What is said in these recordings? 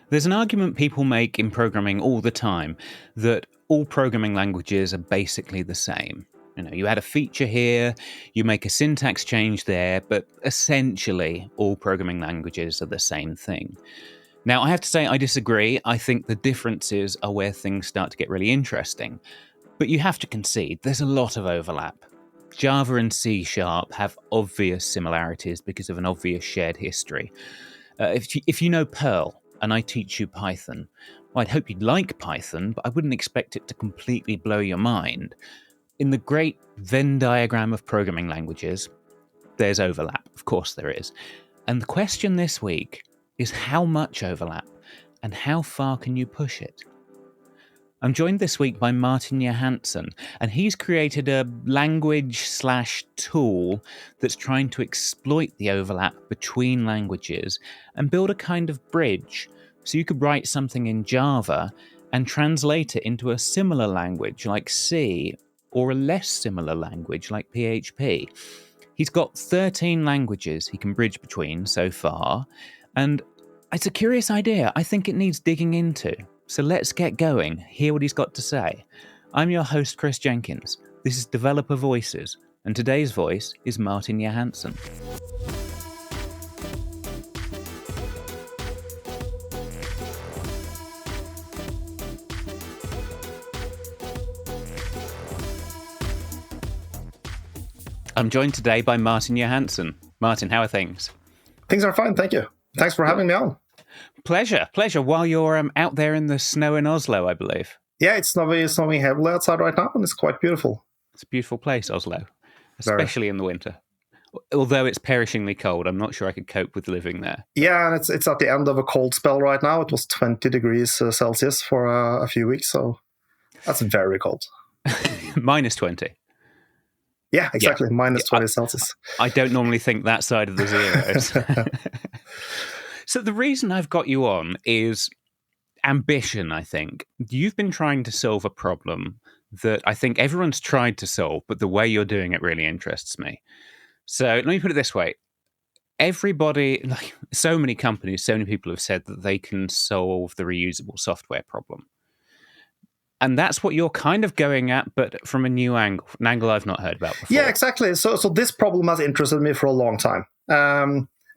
There's an argument people make in programming all the time that all programming languages are basically the same. You add a feature here, you make a syntax change there, but essentially all programming languages are the same thing. Now, I have to say I disagree. I think the differences are where things start to get really interesting. But you have to concede there's a lot of overlap. Java and C# have obvious similarities because of an obvious shared history. If you know Perl, and I teach you Python, well, I'd hope you'd like Python, but I wouldn't expect it to completely blow your mind. In the great Venn diagram of programming languages, there's overlap. Of course there is. And the question this week is how much overlap and how far can you push it? I'm joined this week by Martin Johansen, and he's created a language/tool that's trying to exploit the overlap between languages and build a kind of bridge. So you could write something in Java and translate it into a similar language like C or a less similar language like PHP. He's got 13 languages he can bridge between so far, and it's a curious idea. I think it needs digging into. So let's get going, hear what he's got to say. I'm your host, Chris Jenkins. This is Developer Voices, and today's voice is Martin Johansen. I'm joined today by Martin Johansen. Martin, how are things? Things are fine, thank you. Thanks for having me on. Pleasure. While you're out there in the snow in Oslo, I believe. Yeah, it's snowing heavily outside right now, and it's quite beautiful. It's a beautiful place, Oslo, especially in the winter. Although it's perishingly cold, I'm not sure I could cope with living there. Yeah, and it's at the end of a cold spell right now. It was 20 degrees Celsius for a few weeks, so that's very cold. Minus 20. Yeah, exactly. Yeah. Minus 20 Celsius. I don't normally think that side of the zeros. So the reason I've got you on is ambition, I think. You've been trying to solve a problem that I think everyone's tried to solve, but the way you're doing it really interests me. So let me put it this way. Everybody, so many companies, so many people have said that they can solve the reusable software problem. And that's what you're kind of going at, but from a new angle, an angle I've not heard about before. Yeah, exactly. So this problem has interested me for a long time.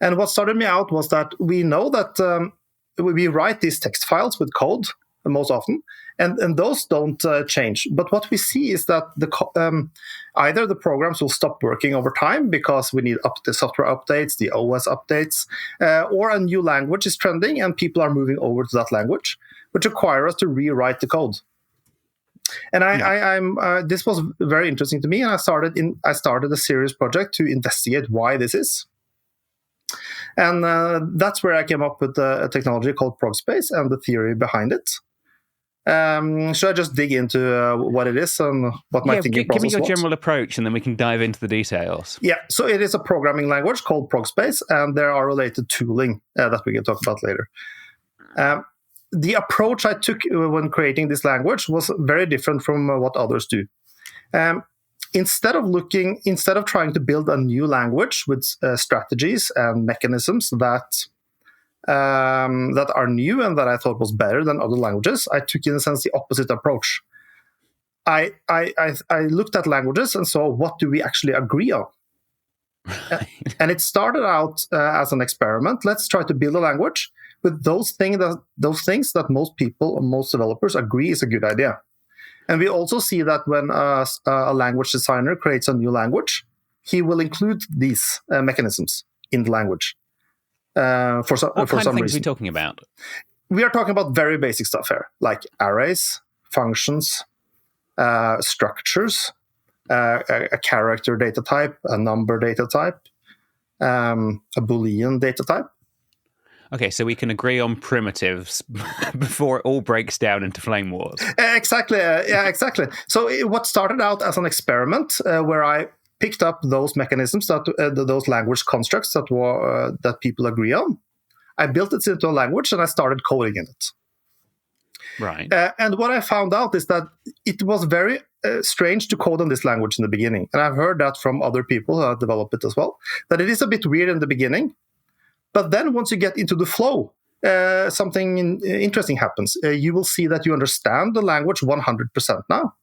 And what started me out was that we know that we write these text files with code most often, and those don't change. But what we see is that either the programs will stop working over time because we need the software updates, the OS updates, or a new language is trending and people are moving over to that language, which require us to rewrite the code. And this was very interesting to me, and I started a serious project to investigate why this is. And that's where I came up with a technology called Progsbase and the theory behind it. Should I just dig into what it is and what my thinking process was? Give me your general approach, and then we can dive into the details. Yeah, so it is a programming language called Progsbase, and there are related tooling that we can talk about later. The approach I took when creating this language was very different from what others do. Instead of trying to build a new language with strategies and mechanisms that are new and that I thought was better than other languages, I took, in a sense, the opposite approach. I looked at languages and saw, what do we actually agree on? And it started out as an experiment. Let's try to build a language with those things that most people or most developers agree is a good idea. And we also see that when a language designer creates a new language, he will include these mechanisms in the language. What kind of things are we talking about? We are talking about very basic stuff here, like arrays, functions, structures, a character data type, a number data type, a Boolean data type. Okay, so we can agree on primitives before it all breaks down into flame wars. Exactly. Exactly. So what started out as an experiment where I picked up those mechanisms, those language constructs that people agree on. I built it into a language and I started coding in it. Right. And what I found out is that it was very strange to code in this language in the beginning. And I've heard that from other people who have developed it as well, that it is a bit weird in the beginning. But then once you get into the flow, something interesting happens. You will see that you understand the language 100% now,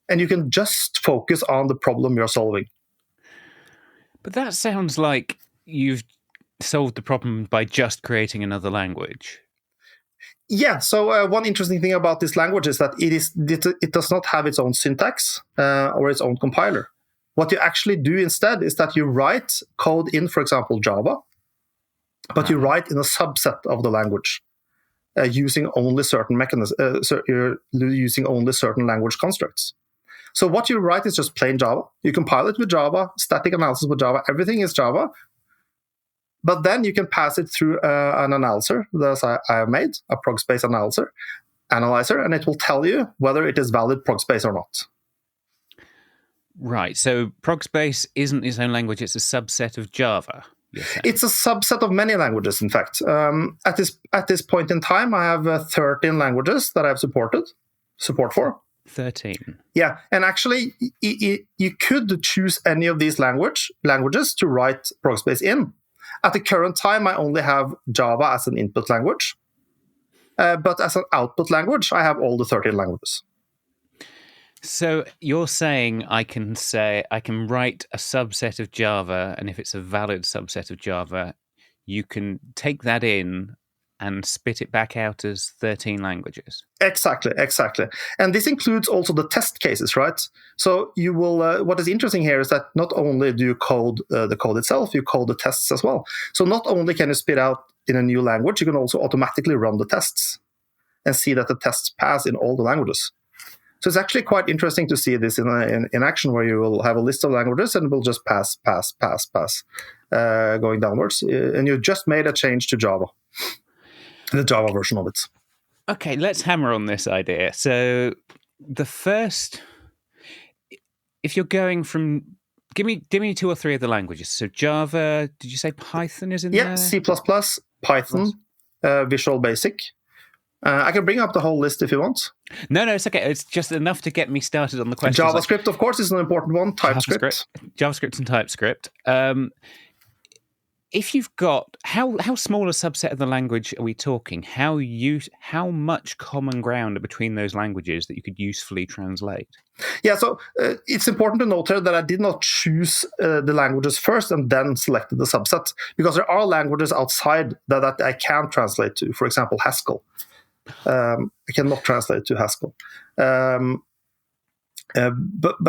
and you can just focus on the problem you're solving. But that sounds like you've solved the problem by just creating another language. Yeah, so one interesting thing about this language is that it does not have its own syntax or its own compiler. What you actually do instead is that you write code in, for example, Java, but you write in a subset of the language using only certain mechanisms. You're using only certain language constructs. So what you write is just plain Java. You compile it with Java, static analysis with Java, everything is Java. But then you can pass it through an analyzer that I have made, a Progsbase analyzer, and it will tell you whether it is valid Progsbase or not. Right, so Progsbase isn't its own language, it's a subset of Java. It's a subset of many languages, in fact. At this point in time, I have 13 languages that I have support for. 13. Yeah, and actually, you could choose any of these languages to write Progsbase in. At the current time, I only have Java as an input language. But as an output language, I have all the 13 languages. So you're saying I can write a subset of Java, and if it's a valid subset of Java, you can take that in and spit it back out as 13 languages. Exactly. And this includes also the test cases, right? So you will. What is interesting here is that not only do you code the code itself, you code the tests as well. So not only can you spit out in a new language, you can also automatically run the tests and see that the tests pass in all the languages. So it's actually quite interesting to see this in action, where you will have a list of languages and it will just pass, going downwards. And you just made a change to Java, the Java version of it. Okay, let's hammer on this idea. So the first, if you're going from, give me 2 or 3 of the languages. So Java, did you say Python is in there? Yeah, C++, Python, Visual Basic. I can bring up the whole list if you want. No, it's okay. It's just enough to get me started on the question. JavaScript, of course, is an important one. TypeScript. JavaScript and TypeScript. If you've got, how small a subset of the language are we talking? How much common ground between those languages that you could usefully translate? Yeah, so it's important to note here that I did not choose the languages first and then selected the subset, because there are languages outside that I can translate to. For example, Haskell. I cannot translate to Haskell. But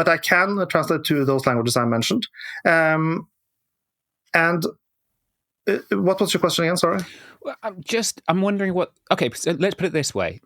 I can translate to those languages I mentioned. And what was your question again? Sorry. Well, I'm wondering what. Okay, so let's put it this way.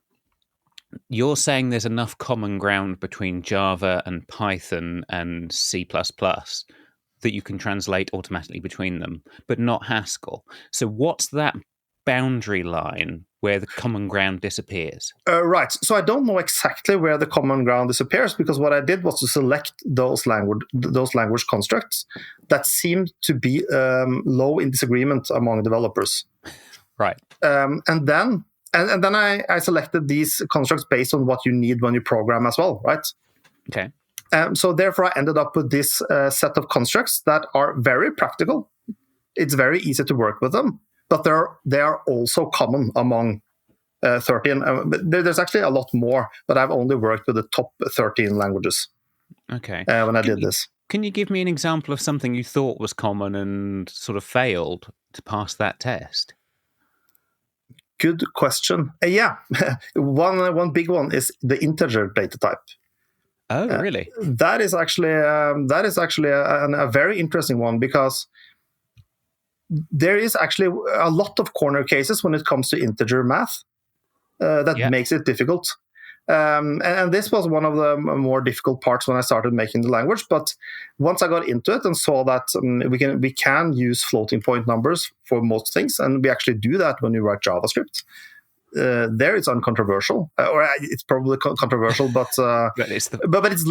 You're saying there's enough common ground between Java and Python and C++ that you can translate automatically between them, but not Haskell. So what's that boundary line where the common ground disappears? Right. So I don't know exactly where the common ground disappears, because what I did was to select those language constructs that seemed to be low in disagreement among developers. Right. And then I selected these constructs based on what you need when you program as well, right? Okay. So therefore, I ended up with this set of constructs that are very practical. It's very easy to work with them, but they are also common among 13. There's actually a lot more, but I've only worked with the top 13 languages. Okay. When I did this. Can you give me an example of something you thought was common and sort of failed to pass that test? Good question. Yeah, one big one is the integer data type. Oh, really? That is actually a very interesting one, because there is actually a lot of corner cases when it comes to integer math that makes it difficult. And this was one of the more difficult parts when I started making the language. But once I got into it and saw that we can use floating point numbers for most things, and we actually do that when we write JavaScript. There it's uncontroversial, or it's probably controversial, but it's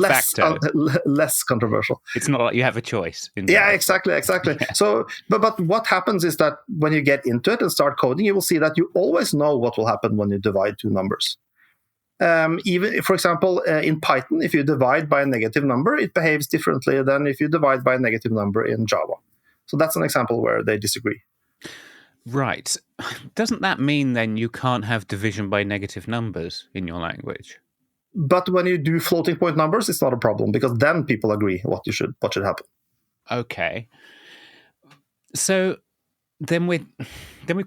less controversial. It's not like you have a choice. Yeah, exactly. Yeah. So, but what happens is that when you get into it and start coding, you will see that you always know what will happen when you divide two numbers. Even, for example, in Python, if you divide by a negative number, it behaves differently than if you divide by a negative number in Java. So that's an example where they disagree. Right. Doesn't that mean then you can't have division by negative numbers in your language? But when you do floating point numbers, it's not a problem because then people agree what should happen. Okay. So then we've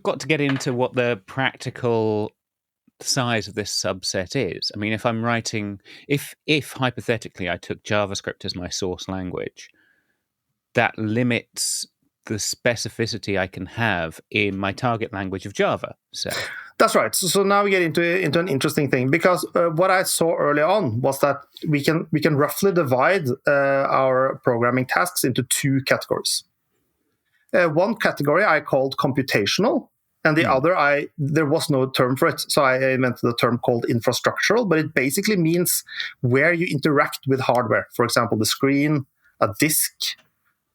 got to get into what the practical size of this subset is. I mean, if I'm writing, if hypothetically I took JavaScript as my source language, that limits the specificity I can have in my target language of Java, say. That's right. So now we get into an interesting thing because what I saw early on was that we can roughly divide our programming tasks into two categories. One category I called computational, and the other there was no term for it, so I invented a term called infrastructural. But it basically means where you interact with hardware. For example, the screen, a disk,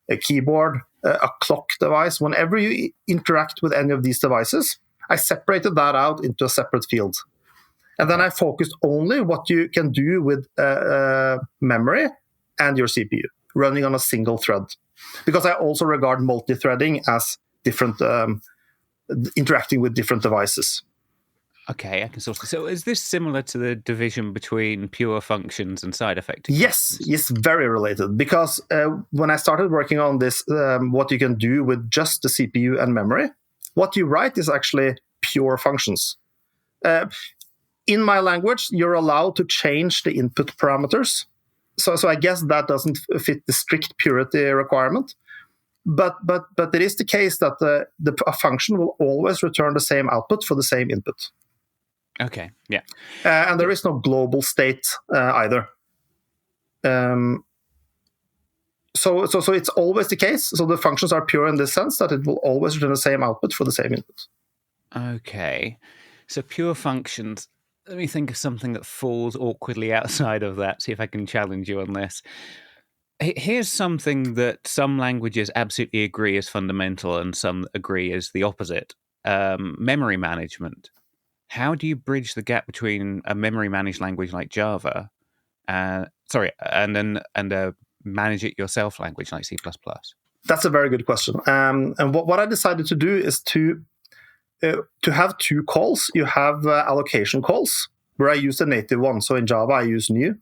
a keyboard, a clock device. Whenever you interact with any of these devices, I separated that out into a separate field. And then I focused only what you can do with memory and your CPU running on a single thread. Because I also regard multi-threading as different, interacting with different devices. Okay, I can sort of. So is this similar to the division between pure functions and side effect? Yes, it's very related. Because when I started working on this, what you can do with just the CPU and memory, what you write is actually pure functions. In my language, you're allowed to change the input parameters. So I guess that doesn't fit the strict purity requirement. But it is the case that a function will always return the same output for the same input. Okay, yeah. And there is no global state either. So it's always the case. So the functions are pure in the sense that it will always return the same output for the same input. Okay. So pure functions. Let me think of something that falls awkwardly outside of that, see if I can challenge you on this. Here's something that some languages absolutely agree is fundamental and some agree is the opposite. Memory management. How do you bridge the gap between a memory managed language like Java, and a manage it yourself language like C++? That's a very good question. And what I decided to do is to have two calls. You have allocation calls, where I use the native one. So in Java, I use new.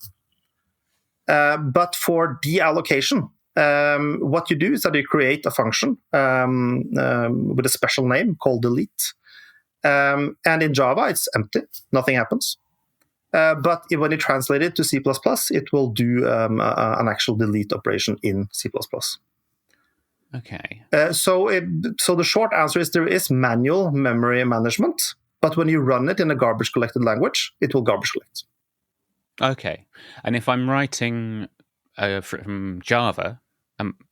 But for deallocation, what you do is that you create a function with a special name called delete. And in Java, it's empty. Nothing happens. But when you translate it to C++, it will do an actual delete operation in C++. Okay. So the short answer is there is manual memory management, but when you run it in a garbage collected language, it will garbage collect. Okay. And if I'm writing from Java,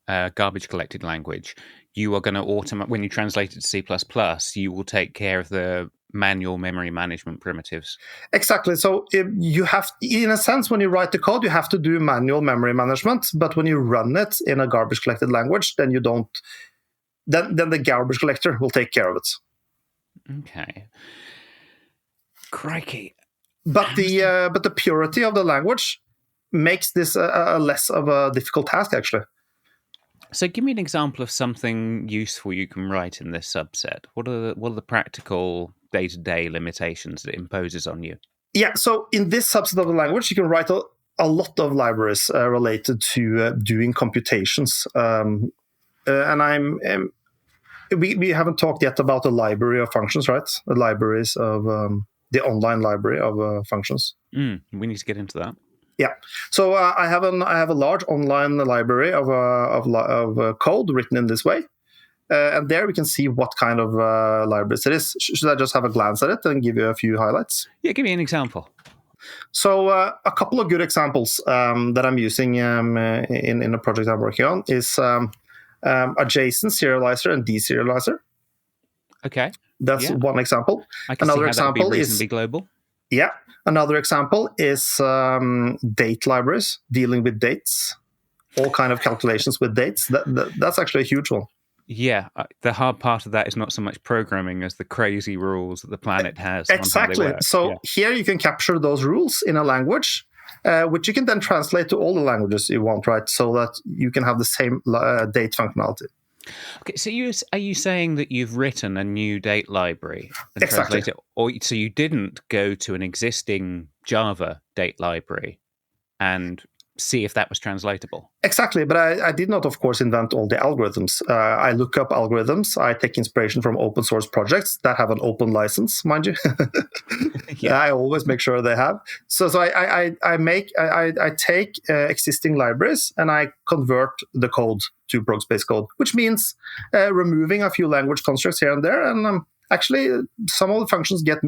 a garbage collected language, you are going to when you translate it to C++, you will take care of the manual memory management primitives. Exactly. So you have, in a sense, when you write the code, you have to do manual memory management. But when you run it in a garbage collected language, then you don't. Then the garbage collector will take care of it. Okay. Crikey. But the purity of the language makes this a less of a difficult task, actually. So give me an example of something useful you can write in this subset. What are the practical day-to-day limitations that it imposes on you? Yeah, so in this subset of the language, you can write a lot of libraries related to doing computations. And we haven't talked yet about the library of functions, right? The libraries of the online library of functions. We need to get into that. Yeah, so I have a large online library of code written in this way, and there we can see what kind of libraries it is. Should I just have a glance at it and give you a few highlights? Yeah, give me an example. So a couple of good examples that I'm using in a project I'm working on is a JSON serializer and deserializer. Okay, that's one example. I can Another see how example that would be reasonably global. Yeah. Another example is date libraries, dealing with dates, all kind of calculations with dates. That's actually a huge one. Yeah, the hard part of that is not so much programming as the crazy rules that the planet has. Exactly. So here you can capture those rules in a language, which you can then translate to all the languages you want, right? So that you can have the same date functionality. Okay, so are you saying that you've written a new date library and Exactly. translated it, or so you didn't go to an existing Java date library and see if that was translatable? Exactly, but I did not, of course, invent all the algorithms. I look up algorithms. I take inspiration from open source projects that have an open license, mind you. Yeah. I always make sure they have. So I take existing libraries and I convert the code to Progsbase code, which means removing a few language constructs here and there. And actually, some of the functions get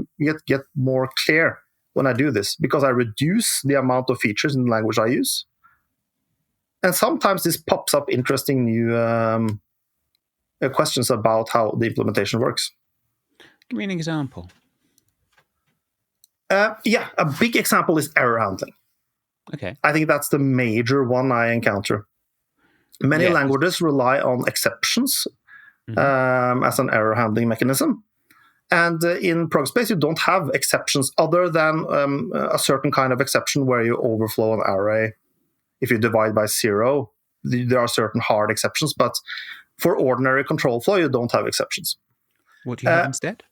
more clear when I do this because I reduce the amount of features in the language I use. And sometimes this pops up interesting new questions about how the implementation works. Give me an example. Yeah, a big example is error handling. Okay. I think that's the major one I encounter. Many languages rely on exceptions as an error handling mechanism. And in Progspace, you don't have exceptions other than a certain kind of exception where you overflow an array. If you divide by 0, there are certain hard exceptions, but for ordinary control flow, you don't have exceptions. What do you have instead?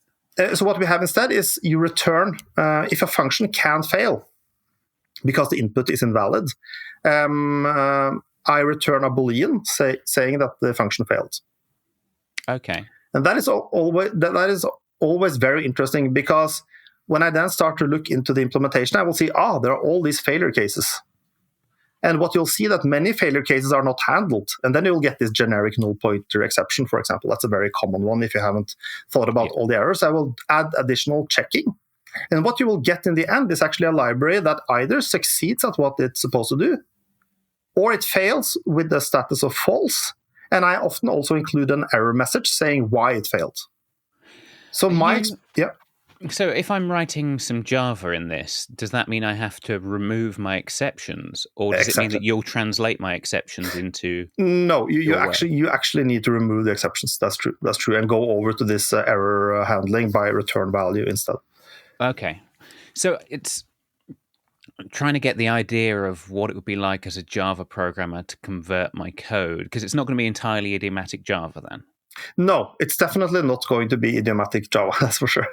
So what we have instead is you return, if a function can fail because the input is invalid, I return a Boolean saying that the function failed. Okay. And that is always very interesting because when I then start to look into the implementation, I will see, there are all these failure cases. And what you'll see that many failure cases are not handled. And then you'll get this generic null pointer exception, for example. That's a very common one if you haven't thought about all the errors. I will add additional checking. And what you will get in the end is actually a library that either succeeds at what it's supposed to do, or it fails with the status of false. And I often also include an error message saying why it failed. So So if I'm writing some Java in this, does that mean I have to remove my exceptions, or does it mean that you'll translate my exceptions into? No, you actually need to remove the exceptions. That's true, and go over to this error handling by return value instead. Okay, so it's trying to get the idea of what it would be like as a Java programmer to convert my code, because it's not going to be entirely idiomatic Java then. No, it's definitely not going to be idiomatic Java, that's for sure.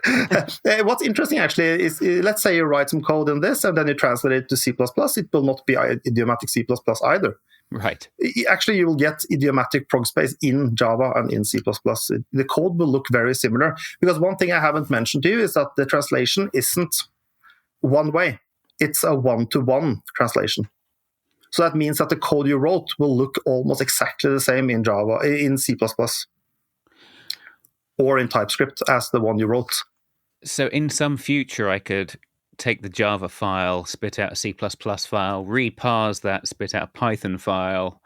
What's interesting actually is, let's say you write some code in this and then you translate it to C++, it will not be idiomatic C++ either. Right. Actually, you will get idiomatic Progspace in Java and in C++. The code will look very similar, because one thing I haven't mentioned to you is that the translation isn't one way. It's a one-to-one translation. So that means that the code you wrote will look almost exactly the same in Java, in C++. Or in TypeScript as the one you wrote. So in some future, I could take the Java file, spit out a C++ file, reparse that, spit out a Python file,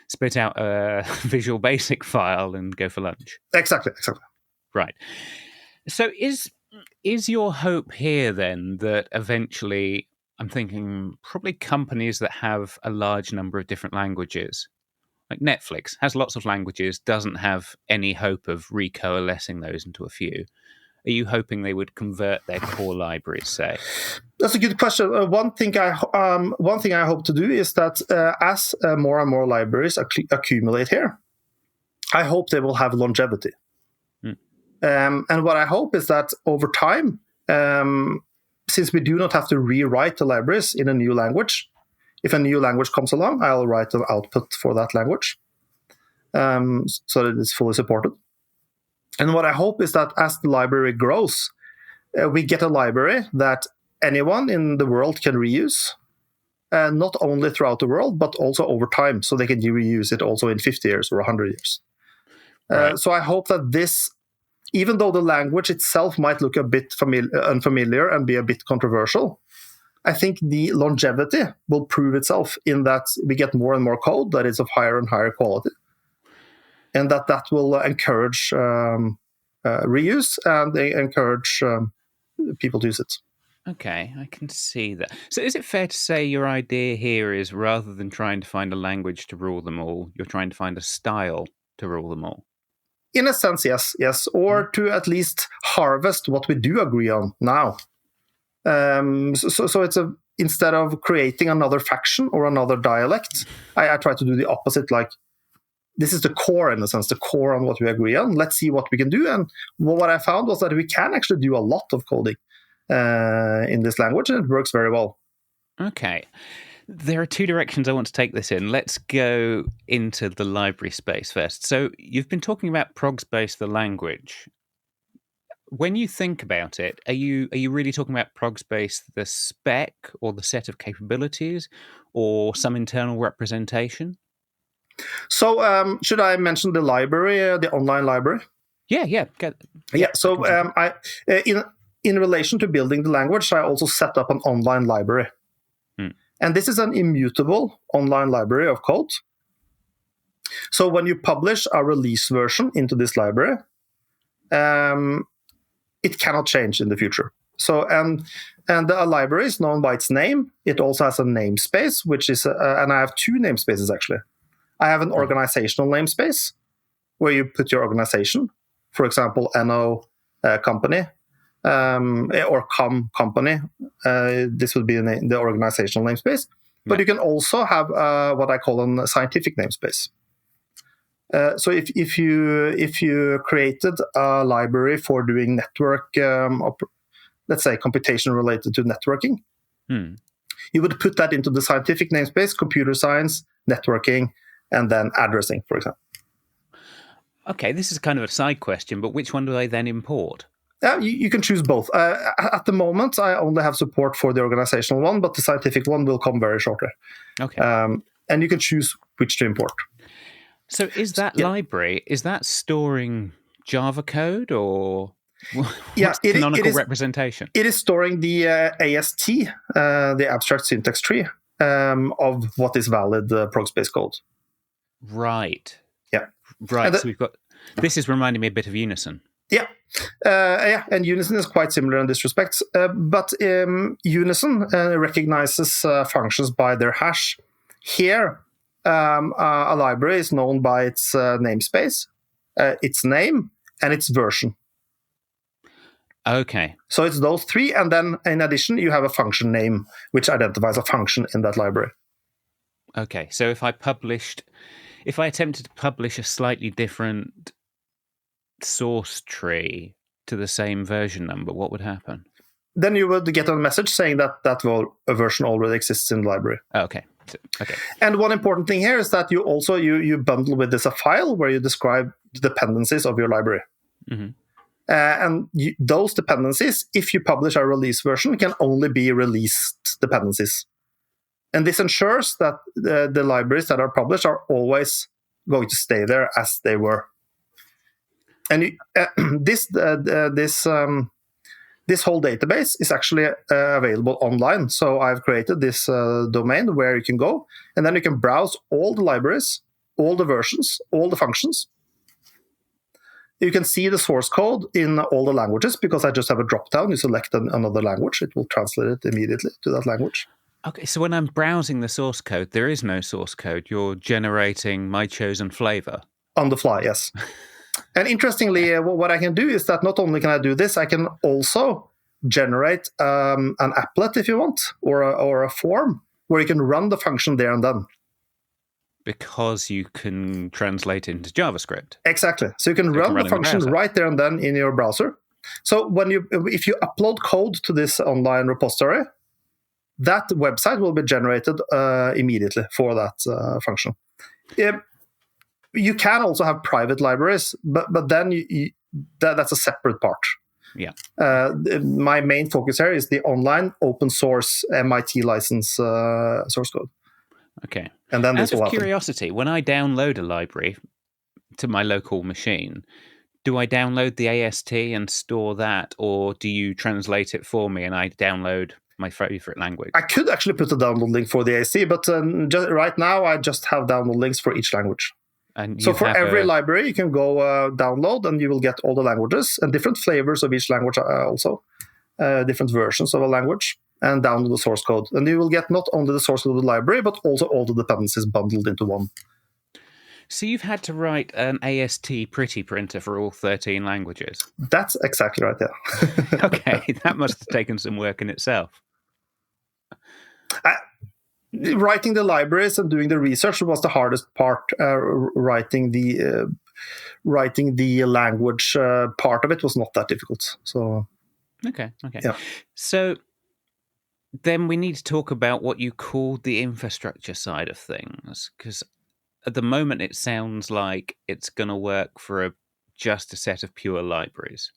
spit out a Visual Basic file, and go for lunch. Exactly. Right. So is your hope here then that eventually, I'm thinking probably companies that have a large number of different languages, like Netflix has lots of languages, doesn't have any hope of recoalescing those into a few. Are you hoping they would convert their core libraries, say? That's a good question. One thing I hope to do is that as more and more libraries accumulate here, I hope they will have longevity. And what I hope is that over time, since we do not have to rewrite the libraries in a new language, if a new language comes along, I'll write an output for that language so that it's fully supported. And what I hope is that as the library grows, we get a library that anyone in the world can reuse, not only throughout the world, but also over time, so they can reuse it also in 50 years or 100 years. Right. So I hope that this, even though the language itself might look a bit unfamiliar and be a bit controversial, I think the longevity will prove itself in that we get more and more code that is of higher and higher quality. And that will encourage reuse and encourage people to use it. Okay, I can see that. So is it fair to say your idea here is rather than trying to find a language to rule them all, you're trying to find a style to rule them all? In a sense, yes. Or to at least harvest what we do agree on now. So it's instead of creating another faction or another dialect, I try to do the opposite. Like, this is the core, in a sense, the core on what we agree on. Let's see what we can do. And what I found was that we can actually do a lot of coding in this language, and it works very well. Okay. There are two directions I want to take this in. Let's go into the library space first. So you've been talking about Progsbase, the language. When you think about it, are you really talking about Progsbase, the spec, or the set of capabilities, or some internal representation? So should I mention the library, the online library? Yeah. So in relation to building the language, I also set up an online library. And this is an immutable online library of code. So when you publish a release version into this library, it cannot change in the future. So and a library is known by its name. It also has a namespace, which is and I have two namespaces actually. I have an organizational namespace where you put your organization, for example, NO company. Or company. This would be the organizational namespace. But you can also have what I call a scientific namespace. So if you created a library for doing network, let's say computation related to networking, you would put that into the scientific namespace, computer science, networking, and then addressing, for example. Okay, this is kind of a side question, but which one do I then import? You can choose both. At the moment, I only have support for the organizational one, but the scientific one will come very shortly. Okay. And you can choose which to import. So is that library, is that storing Java code or what's the canonical representation? It is storing the AST, the abstract syntax tree, of what is valid Progsbase code. Right. Yeah. Right. So we've got, this is reminding me a bit of Unison. Yeah. And Unison is quite similar in this respect. But Unison recognizes functions by their hash. Here, a library is known by its namespace, its name, and its version. Okay. So it's those three, and then in addition, you have a function name, which identifies a function in that library. Okay. So if I attempted to publish a slightly different source tree to the same version number, what would happen? Then you would get a message saying that a version already exists in the library. Okay. And one important thing here is that you also you bundle with this a file where you describe the dependencies of your library. Mm-hmm. And those dependencies, if you publish a release version, can only be released dependencies. And this ensures that the libraries that are published are always going to stay there as they were. And this whole database is actually available online. So I've created this domain where you can go, and then you can browse all the libraries, all the versions, all the functions. You can see the source code in all the languages because I just have a drop-down. You select another language. It will translate it immediately to that language. Okay, so when I'm browsing the source code, there is no source code. You're generating my chosen flavor. On the fly, yes. And interestingly, what I can do is that not only can I do this, I can also generate an applet if you want, or a form where you can run the function there and then. Because you can translate into JavaScript. Exactly. So you can run the function right there and then in your browser. So if you upload code to this online repository, that website will be generated immediately for that function. You can also have private libraries, but then that's a separate part. Yeah. My main focus here is the online open source MIT license source code. Okay. And then out of curiosity, when I download a library to my local machine, do I download the AST and store that, or do you translate it for me and I download my favorite language? I could actually put a download link for the AST, but right now I just have download links for each language. And so for every library, you can go download, and you will get all the languages and different flavors of each language also, different versions of a language, and download the source code. And you will get not only the source code of the library, but also all the dependencies bundled into one. So you've had to write an AST pretty printer for all 13 languages? That's exactly right, yeah. Okay, that must have taken some work in itself. Writing the libraries and doing the research was the hardest part. Writing the language part of it was not that difficult. So Okay. yeah. So then we need to talk about what you called the infrastructure side of things, because at the moment it sounds like it's going to work for just a set of pure libraries.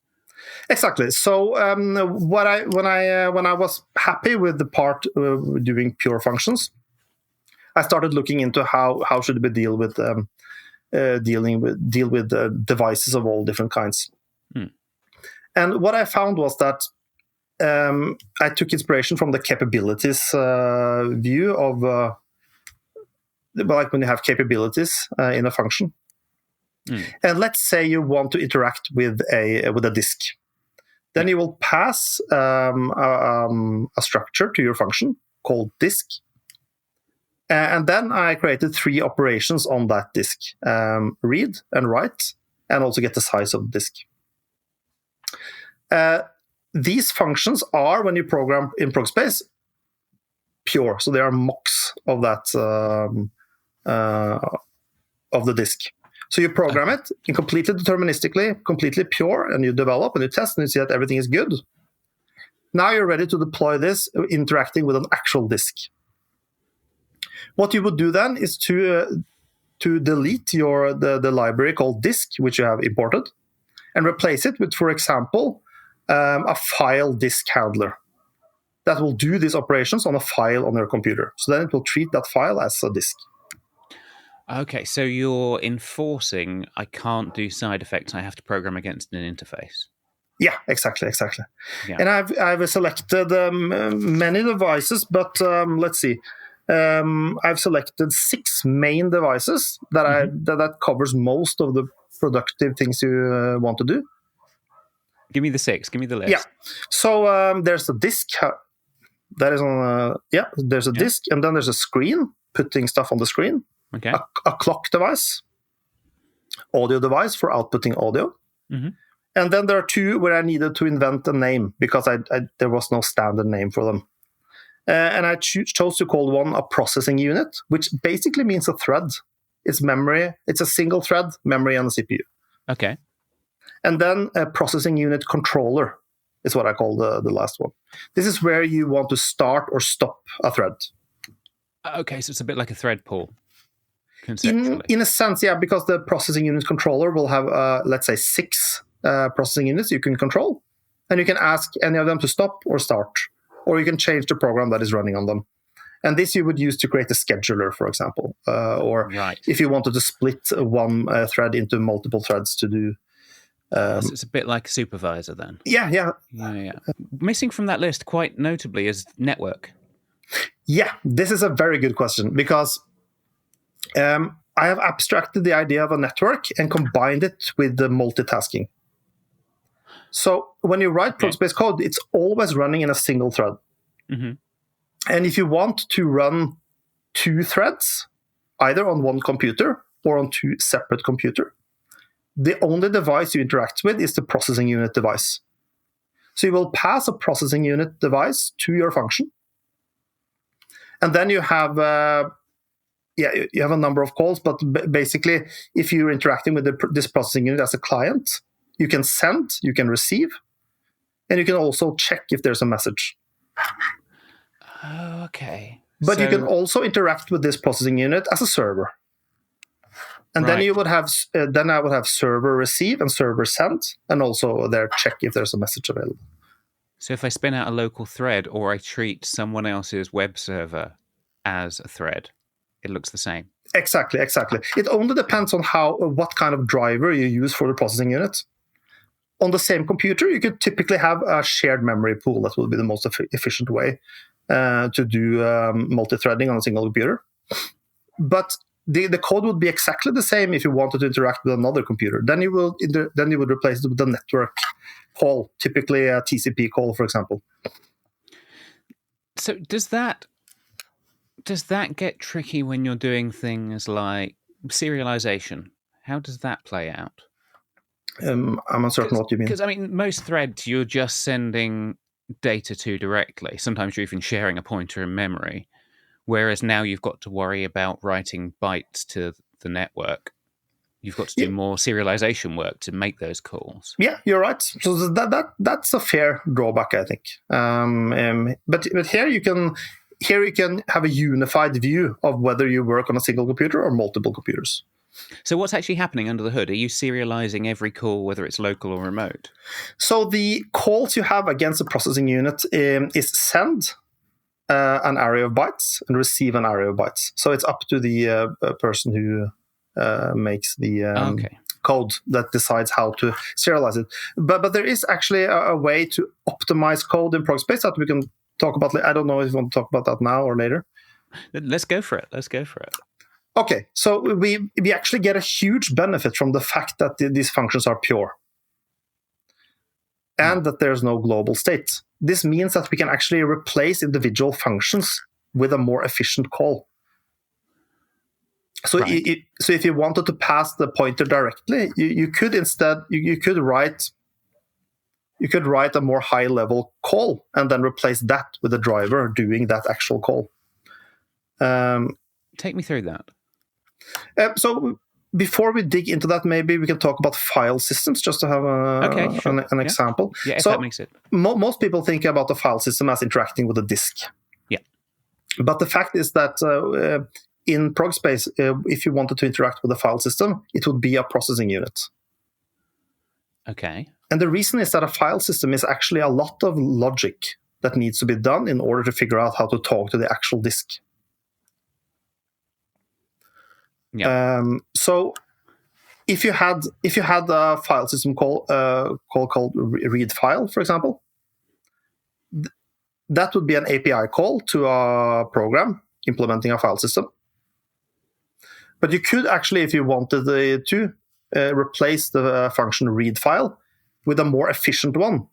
Exactly. So when I was happy with the part doing pure functions, I started looking into how should we deal with devices of all different kinds. And what I found was that I took inspiration from the capabilities view of like when you have capabilities in a function. And let's say you want to interact with a disk. Then you will pass a structure to your function called disk. And then I created 3 operations on that disk: read and write, and also get the size of the disk. These functions are, when you program in Progsbase, pure. So they are mocks of that of the disk. So you program it in completely deterministically, completely pure, and you develop and you test and you see that everything is good. Now you're ready to deploy this interacting with an actual disk. What you would do then is to delete the library called disk, which you have imported, and replace it with, for example, a file disk handler that will do these operations on a file on your computer. So then it will treat that file as a disk. Okay, so you're enforcing I can't do side effects, I have to program against an interface. Yeah, exactly. Yeah. And I've selected many devices, but let's see. I've selected 6 main devices that covers most of the productive things you want to do. Give me the 6. Give me the list. Yeah. So there's a disk. That is on. There's a disk, and then there's a screen, putting stuff on the screen. Okay. A clock device, audio device for outputting audio. And then there are 2 where I needed to invent a name because there was no standard name for them. And I chose to call one a processing unit, which basically means a thread. It's memory. It's a single thread, memory, and a CPU. Okay. And then a processing unit controller is what I call the last one. This is where you want to start or stop a thread. Okay, so it's a bit like a thread pool, conceptually. In a sense, yeah, because the processing unit controller will have, let's say, 6 processing units you can control. And you can ask any of them to stop or start. Or you can change the program that is running on them. And this you would use to create a scheduler, for example. Or if you wanted to split one thread into multiple threads to do. So it's a bit like a supervisor then. Yeah. Missing from that list, quite notably, is network. Yeah, this is a very good question because I have abstracted the idea of a network and combined it with the multitasking. So when you write Progsbase code, it's always running in a single thread. And if you want to run 2 threads, either on one computer or on 2 separate computers, the only device you interact with is the processing unit device. So you will pass a processing unit device to your function. And then you have you have a number of calls, but basically, if you're interacting with this processing unit as a client, you can send, you can receive, and you can also check if there's a message. Okay. But you can also interact with this processing unit as a server. And then you would have, I would have server receive and server send, and also there check if there's a message available. So if I spin out a local thread or I treat someone else's web server as a thread, it looks the same. Exactly. It only depends on what kind of driver you use for the processing unit. On the same computer, you could typically have a shared memory pool. That will be the most efficient way to do multi-threading on a single computer. But the code would be exactly the same if you wanted to interact with another computer. Then you would replace it with a network call, typically a TCP call, for example. So does that get tricky when you're doing things like serialization? How does that play out? I'm uncertain what you mean. Because, I mean, most threads you're just sending data to directly. Sometimes you're even sharing a pointer in memory. Whereas now you've got to worry about writing bytes to the network. You've got to do more serialization work to make those calls. Yeah, you're right. So that's a fair drawback, I think. But here you can have a unified view of whether you work on a single computer or multiple computers. So what's actually happening under the hood? Are you serializing every call, whether it's local or remote? So the calls you have against the processing unit is send an array of bytes and receive an array of bytes. So it's up to the person who makes the code that decides how to serialize it. But there is actually a way to optimize code in Progsbase that we can talk about later. I don't know if you want to talk about that now or later. Let's go for it. Okay, so we actually get a huge benefit from the fact that these functions are pure and that there's no global state. This means that we can actually replace individual functions with a more efficient call. So, right. So if you wanted to pass the pointer directly, you could instead you could write a more high level call and then replace that with a driver doing that actual call. Take me through that. So before we dig into that, maybe we can talk about file systems just to have an example. Yeah, if so that makes it. Most people think about the file system as interacting with a disk. Yeah. But the fact is that in Progsbase, if you wanted to interact with a file system, it would be a processing unit. Okay. And the reason is that a file system is actually a lot of logic that needs to be done in order to figure out how to talk to the actual disk. Yeah. So if you had a file system called read file, for example, that would be an API call to a program implementing a file system. But you could actually, if you wanted to, replace the function read file with a more efficient one,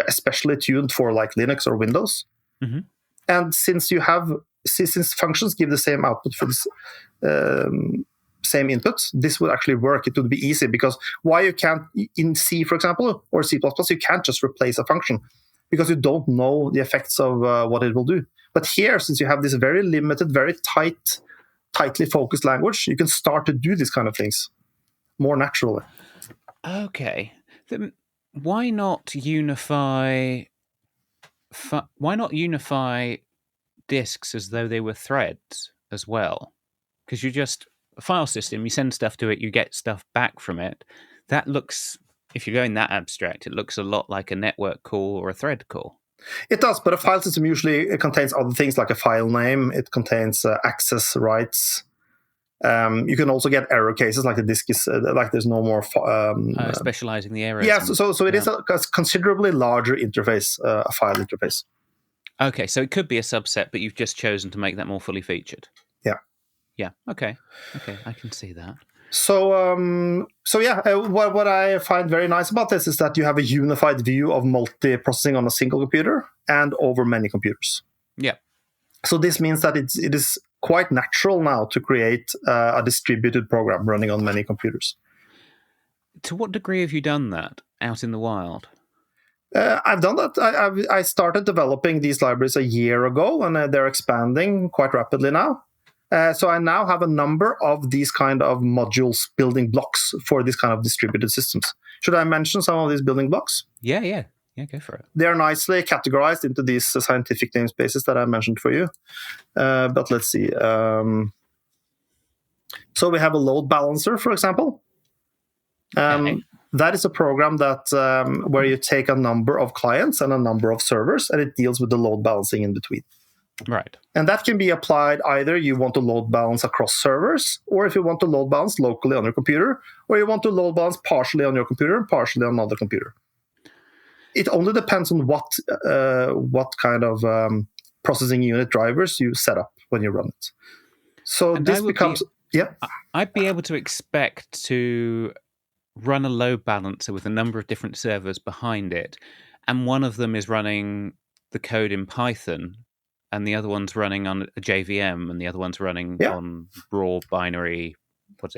especially tuned for like Linux or Windows. Mm-hmm. And since functions give the same output for this same inputs, this would actually work. It would be easy, because why you can't in C, for example, or C++, you can't just replace a function because you don't know the effects of what it will do. But here, since you have this very limited, very tightly focused language, you can start to do these kind of things more naturally. Okay. Then why not unify disks as though they were threads as well? Because you just a file system, you send stuff to it, you get stuff back from it. That looks, if you're going that abstract, it looks a lot like a network call or a thread call. It does, but a file system usually contains other things like a file name. It contains access rights. You can also get error cases, like the disk is like there's no more specializing the errors. Yeah, so it is a considerably larger interface, a file interface. Okay, so it could be a subset, but you've just chosen to make that more fully featured. Yeah. Okay, I can see that. So what I find very nice about this is that you have a unified view of multi-processing on a single computer and over many computers. Yeah. So this means that it is quite natural now to create a distributed program running on many computers. To what degree have you done that out in the wild? I've done that. I started developing these libraries a year ago, and they're expanding quite rapidly now. So I now have a number of these kind of modules, building blocks for these kind of distributed systems. Should I mention some of these building blocks? Yeah, go for it. They are nicely categorized into these scientific namespaces that I mentioned for you. But let's see. So we have a load balancer, for example. Okay. That is a program that where you take a number of clients and a number of servers, and it deals with the load balancing in between. Right. And that can be applied either you want to load balance across servers, or if you want to load balance locally on your computer, or you want to load balance partially on your computer and partially on another computer. It only depends on what kind of processing unit drivers you set up when you run it. So and this becomes... I'd be able to expect to run a load balancer with a number of different servers behind it, and one of them is running the code in Python, and the other one's running on a JVM, and the other one's running on raw binary,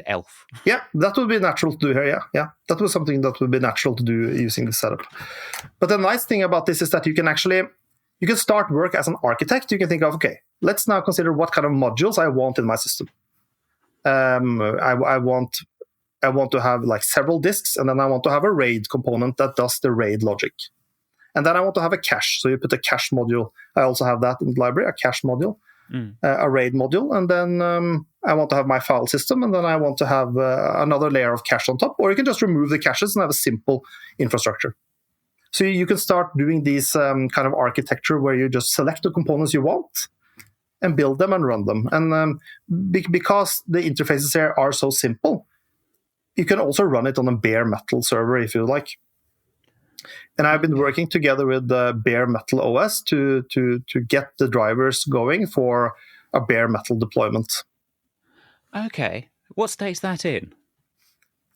ELF? Yeah, that would be natural to do here, yeah. That was something that would be natural to do using the setup. But the nice thing about this is that you can start work as an architect. You can think of, okay, let's now consider what kind of modules I want in my system. I want to have like several disks, and then I want to have a RAID component that does the RAID logic. And then I want to have a cache. So you put a cache module. I also have that in the library, a cache module, a RAID module. And then I want to have my file system, and then I want to have another layer of cache on top. Or you can just remove the caches and have a simple infrastructure. So you can start doing these kind of architecture where you just select the components you want and build them and run them. And because the interfaces here are so simple, you can also run it on a bare metal server if you like. And I've been working together with the bare metal OS to get the drivers going for a bare metal deployment. Okay. What state's that in?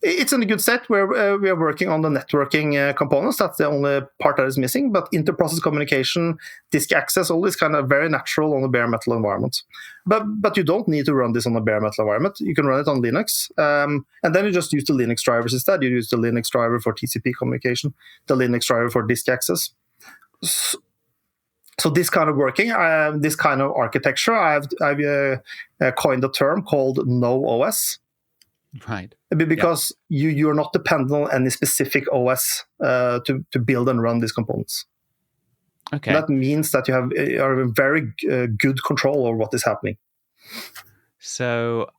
It's in a good set where we are working on the networking components. That's the only part that is missing. But inter-process communication, disk access, all this kind of very natural on a bare metal environment. But you don't need to run this on a bare metal environment. You can run it on Linux. And then you just use the Linux drivers instead. You use the Linux driver for TCP communication, the Linux driver for disk access. So this kind of working, this kind of architecture, I've coined a term called no-OS. Right. Because you're not dependent on any specific OS to build and run these components. Okay. That means that you are in very good control over what is happening. So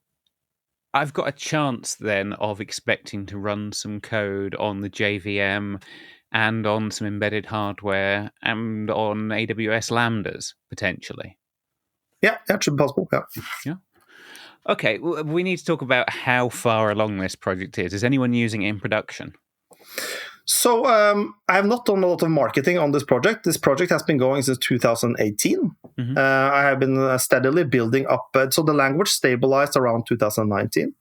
I've got a chance then of expecting to run some code on the JVM and on some embedded hardware and on AWS Lambdas, potentially. Yeah, that should be possible. Yeah. Okay, well, we need to talk about how far along this project is. Is anyone using it in production? So I have not done a lot of marketing on this project. This project has been going since 2018. Mm-hmm. I have been steadily building up. So the language stabilized around 2019.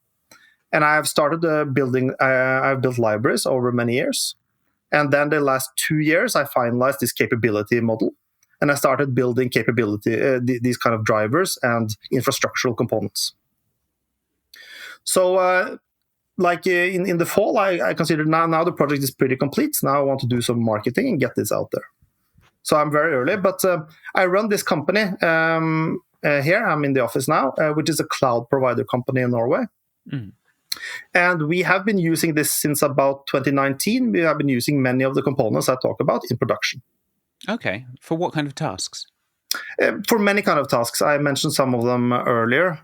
And I have started building, I've built libraries over many years. And then the last 2 years, I finalized this capability model. And I started building capability, these kind of drivers and infrastructural components. So like in the fall, I consider now the project is pretty complete. Now I want to do some marketing and get this out there. So I'm very early, but I run this company here. I'm in the office now, which is a cloud provider company in Norway. Mm. And we have been using this since about 2019. We have been using many of the components I talk about in production. Okay. For what kind of tasks? For many kind of tasks. I mentioned some of them earlier.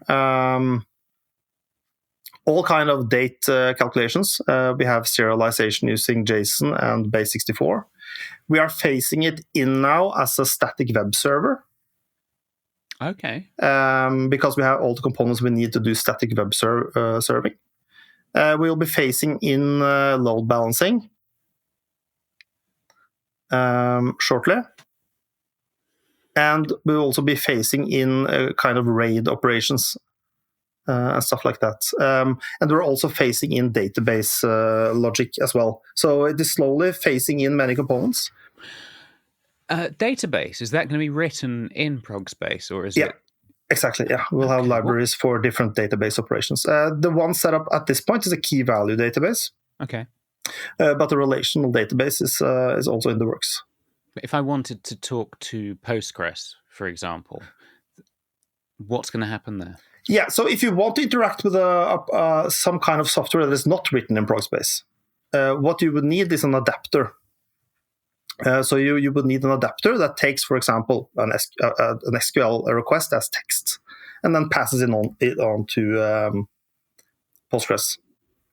All kind of date calculations. We have serialization using JSON and base64. We are phasing it in now as a static web server. Okay. Because we have all the components we need to do static web serving. We'll be phasing in load balancing shortly. And we'll also be phasing in kind of RAID operations and stuff like that. And we're also phasing in database logic as well. So it is slowly phasing in many components. Database, is that going to be written in Progsbase, or is it? Exactly, yeah. We'll have libraries for different database operations. The one set up at this point is a key value database. Okay. But the relational database is also in the works. If I wanted to talk to Postgres, for example, what's going to happen there? Yeah, so if you want to interact with some kind of software that is not written in Progsbase, what you would need is an adapter. So you would need an adapter that takes, for example, an SQL request as text, and then passes it on to Postgres.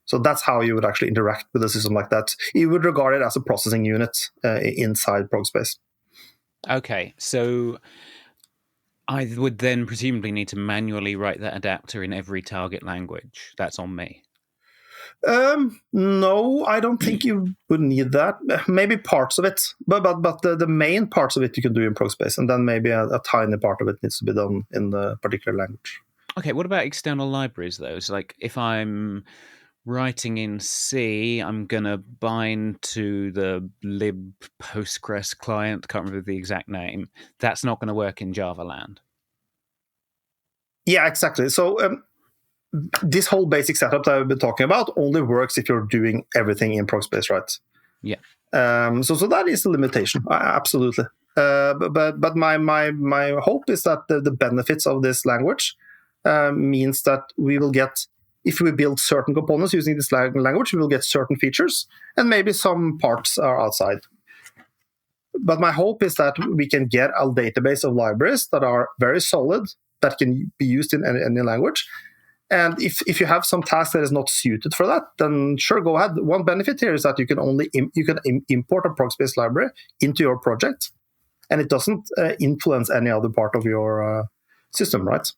So that's how you would actually interact with a system like that. You would regard it as a processing unit inside Progsbase. Okay, so I would then presumably need to manually write that adapter in every target language. That's on me. No, I don't think you would need that. Maybe parts of it, but the main parts of it you can do in Progsbase, and then maybe a tiny part of it needs to be done in the particular language. Okay, what about external libraries, though? So, like, if I'm writing in C, I'm going to bind to the lib Postgres client, can't remember the exact name. That's not going to work in Java land. Yeah, exactly. So this whole basic setup that I've been talking about only works if you're doing everything in Progsbase, right? Yeah. So that is the limitation, absolutely. But my hope is that the benefits of this language means that we will get, if we build certain components using this language, we will get certain features, and maybe some parts are outside. But my hope is that we can get a database of libraries that are very solid, that can be used in any language. And if you have some task that is not suited for that, then sure, go ahead. One benefit here is that you can import a Progsbase library into your project, and it doesn't influence any other part of your system, right?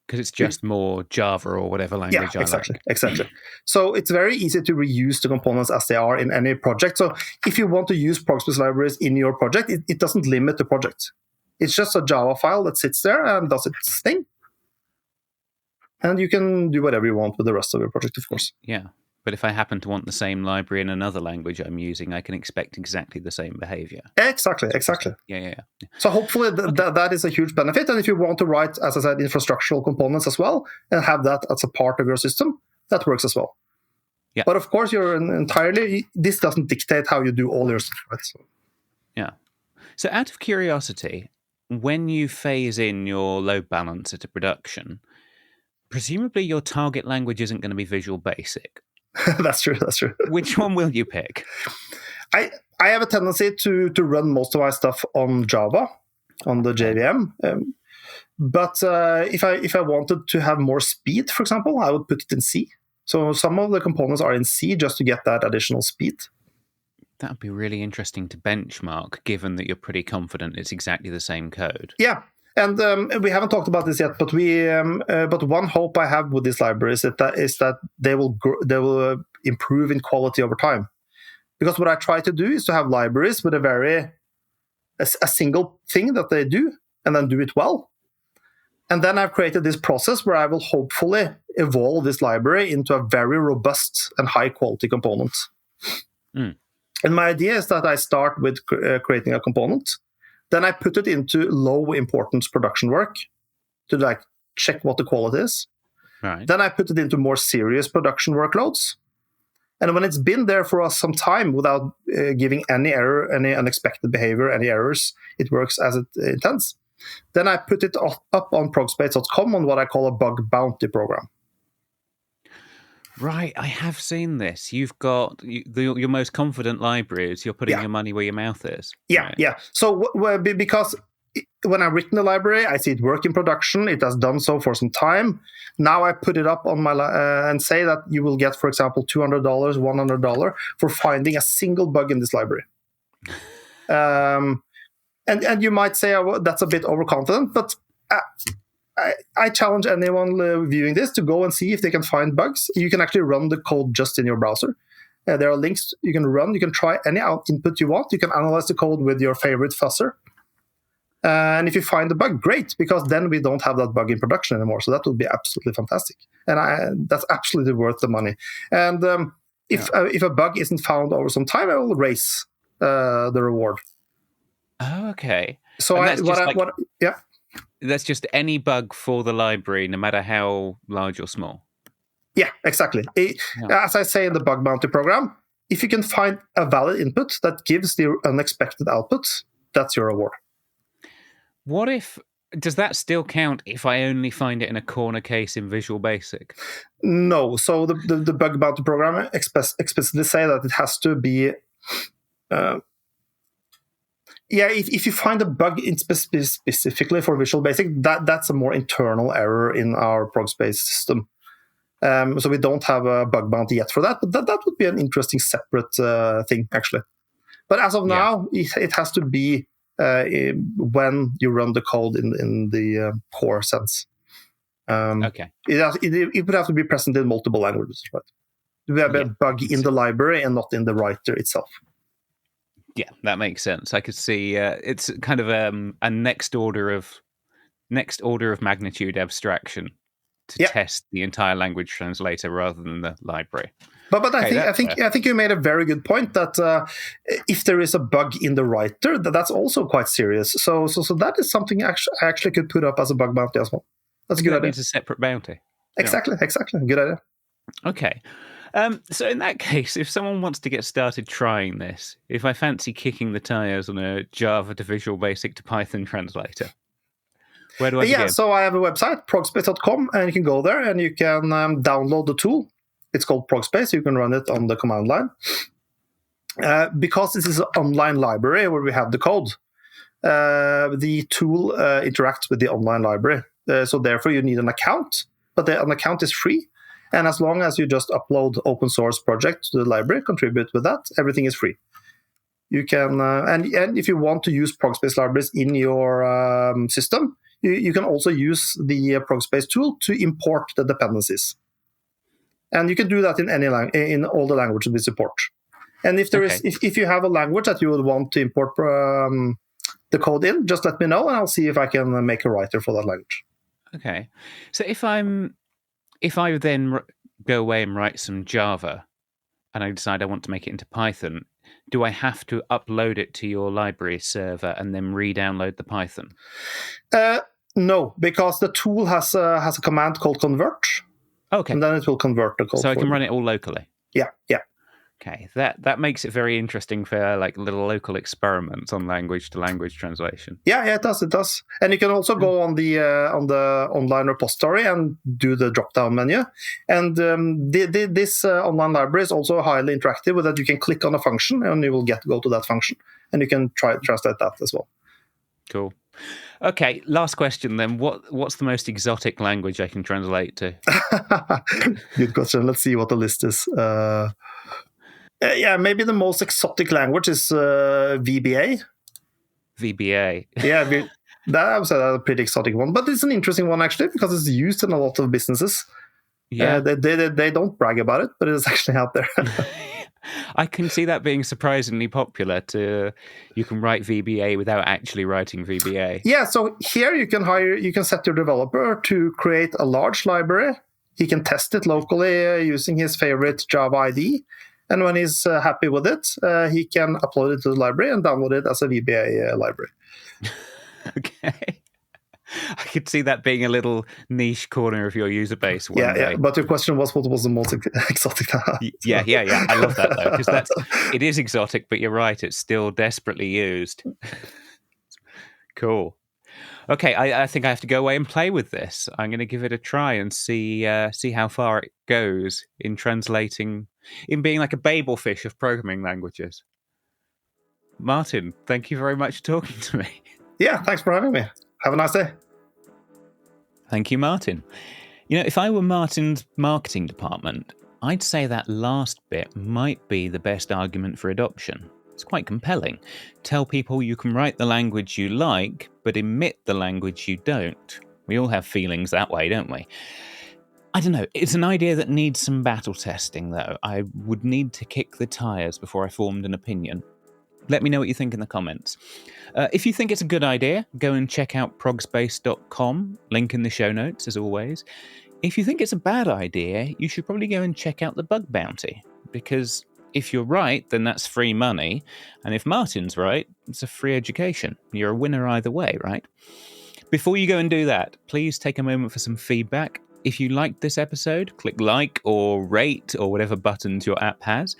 Because it's just more Java or whatever language I like. Exactly. So it's very easy to reuse the components as they are in any project. So if you want to use Progsbase libraries in your project, it doesn't limit the project. It's just a Java file that sits there and does its thing. And you can do whatever you want with the rest of your project, of course. Yeah. But if I happen to want the same library in another language I'm using, I can expect exactly the same behavior. Exactly. Yeah. So hopefully that is a huge benefit. And if you want to write, as I said, infrastructural components as well, and have that as a part of your system, that works as well. Yeah. But of course, this doesn't dictate how you do all your stuff, right? So. Yeah. So out of curiosity, when you phase in your load balancer to production, presumably your target language isn't going to be Visual Basic. That's true. Which one will you pick? I have a tendency to run most of my stuff on Java, on the JVM. But if I wanted to have more speed, for example, I would put it in C. So some of the components are in C just to get that additional speed. That would be really interesting to benchmark, given that you're pretty confident it's exactly the same code. Yeah. And we haven't talked about this yet, but but one hope I have with these libraries is that they will improve in quality over time. Because what I try to do is to have libraries with a single thing that they do, and then do it well. And then I've created this process where I will hopefully evolve this library into a very robust and high quality component. Mm. And my idea is that I start with creating a component. Then I put it into low importance production work to check what the quality is. Right. Then I put it into more serious production workloads. And when it's been there for us some time without giving any error, any unexpected behavior, any errors, it works as it intends. Then I put it up on progsbase.com on what I call a bug bounty program. Right, I have seen this. You've got your most confident libraries. You're putting your money where your mouth is. Yeah, right? Yeah. So because when I've written the library, I see it work in production. It has done so for some time. Now I put it up on my and say that you will get, for example, $200, $100 for finding a single bug in this library. And you might say, oh, that's a bit overconfident, but I challenge anyone viewing this to go and see if they can find bugs. You can actually run the code just in your browser. There are links you can run. You can try any input you want. You can analyze the code with your favorite fuzzer. And if you find the bug, great, because then we don't have that bug in production anymore. So that would be absolutely fantastic. And that's absolutely worth the money. And if a bug isn't found over some time, I will raise the reward. Oh, okay. So that's just any bug for the library, no matter how large or small. Yeah, exactly. As I say in the bug bounty program, if you can find a valid input that gives the unexpected output, that's your reward. Does that still count if I only find it in a corner case in Visual Basic? No. So the bug bounty program explicitly say that it has to be... if you find a bug specifically for Visual Basic, that's a more internal error in our Progsbase system. So we don't have a bug bounty yet for that, but that would be an interesting separate thing, actually. But as of now, it has to be when you run the code in the core sense. Okay. It would have to be present in multiple languages, right? We have a bug in the library and not in the writer itself. Yeah, that makes sense. I could see it's kind of a next order of magnitude abstraction to test the entire language translator rather than the library. But I think you made a very good point that if there is a bug in the writer, that's also quite serious. So that is something I actually could put up as a bug bounty as well. That's a good idea. It's a separate bounty. Exactly. Good idea. Okay. So in that case, if someone wants to get started trying this, if I fancy kicking the tires on a Java to Visual Basic to Python translator, where do I begin? So I have a website, progsbase.com, and you can go there and you can download the tool. It's called Progsbase. You can run it on the command line. Because this is an online library where we have the code, the tool interacts with the online library. So therefore you need an account, but an account is free. And as long as you just upload open source project to the library, contribute with that, everything is free. You can, and if you want to use Progspace libraries in your system, you can also use the Progspace tool to import the dependencies. And you can do that in all the languages we support. And if if you have a language that you would want to import the code in, just let me know, and I'll see if I can make a writer for that language. Okay, so if I then go away and write some Java, and I decide I want to make it into Python, do I have to upload it to your library server and then re-download the Python? No, because the tool has a command called convert. Okay, and then it will convert the code. So I can run it all locally. Yeah. Okay, that makes it very interesting for like little local experiments on language to language translation. Yeah, it does. And you can also go on the online repository and do the drop-down menu. And this online library is also highly interactive with that you can click on a function and you will go to that function. And you can try to translate that as well. Cool. Okay, last question then. What's the most exotic language I can translate to? Good question. Let's see what the list is. Maybe the most exotic language is VBA. VBA. Yeah, that was a pretty exotic one, but it's an interesting one actually because it's used in a lot of businesses. Yeah, they don't brag about it, but it's actually out there. I can see that being surprisingly popular. You can write VBA without actually writing VBA. Yeah, so here you can set your developer to create a large library. He can test it locally using his favorite Java IDE. And when he's happy with it, he can upload it to the library and download it as a VBA library. Okay. I could see that being a little niche corner of your user base one day. Yeah, but your question was what was the most exotic? Yeah. I love that, though, because it is exotic, but you're right, it's still desperately used. Cool. Okay, I think I have to go away and play with this. I'm going to give it a try and see how far it goes in translating, in being like a Babel fish of programming languages. Martin, thank you very much for talking to me. Yeah, thanks for having me. Have a nice day. Thank you, Martin. If I were Martin's marketing department, I'd say that last bit might be the best argument for adoption. It's quite compelling. Tell people you can write the language you like, but emit the language you don't. We all have feelings that way, don't we? I don't know. It's an idea that needs some battle testing, though. I would need to kick the tires before I formed an opinion. Let me know what you think in the comments. If you think it's a good idea, go and check out progsbase.com, link in the show notes as always. If you think it's a bad idea, you should probably go and check out the bug bounty, because if you're right, then that's free money, and if Martin's right, it's a free education. You're a winner either way, right? Before you go and do that, please take a moment for some feedback. If you liked this episode, click like or rate or whatever buttons your app has.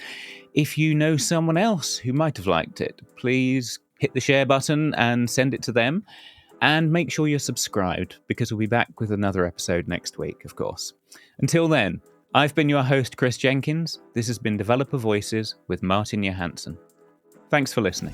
If you know someone else who might have liked it, please hit the share button and send it to them. And make sure you're subscribed, because we'll be back with another episode next week, of course. Until then, I've been your host, Chris Jenkins. This has been Developer Voices with Martin Johansen. Thanks for listening.